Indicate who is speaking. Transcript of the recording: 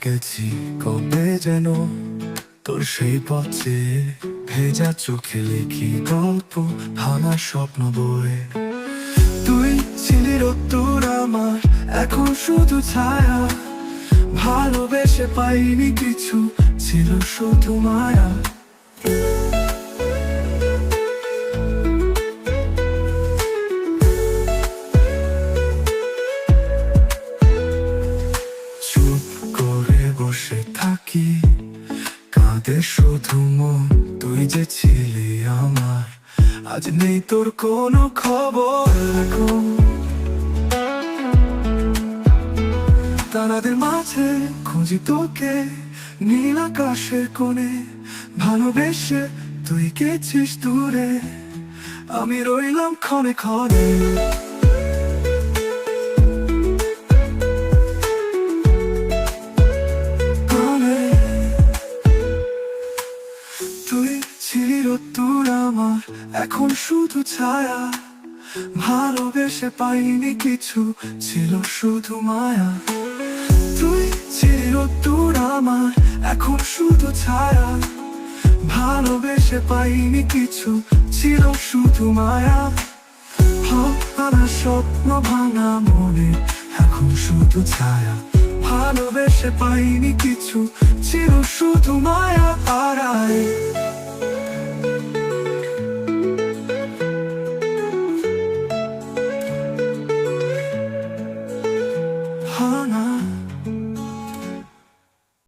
Speaker 1: গেছি কবে যেন তোর সেই পথে, ভেজা চোখে লিখি গল্প, ভাঙা স্বপ্ন বয়ে। তুই ছিলি রোদ্দুর আমার, এখন শুধু ছায়া। ভালোবেসে পাইনি কিছু, ছিল শুধু মায়া। চুপ করে বসে থাকি, কাঁদে শুধু মন। তুই যে ছিলি আমার, আজ নেই তোর কোনো খবর। এখন তারাদের মাঝে খুঁজি তোকে, নীল আকাশের কোণে। ভালোবেসে তুই গেছিস দূরে, আমি রইলাম ক্ষণে ক্ষণে। তুই ছিলি রোদ্দুর আমার, এখন শুধু ছায়া। ভালোবেসে পাইনি কিছু, ছিল শুধু মায়া। তুই ছিলি রোদ্দুর আমার, এখন শুধু ছায়া। ভালোবেসে পাইনি কিছু, ছিল শুধু মায়া। ভাঙা স্বপ্ন, ভাঙা মনে, এখন শুধু ছায়া। ভালোবেসে পাইনি কিছু, ছিল শুধু মায়া। হারায়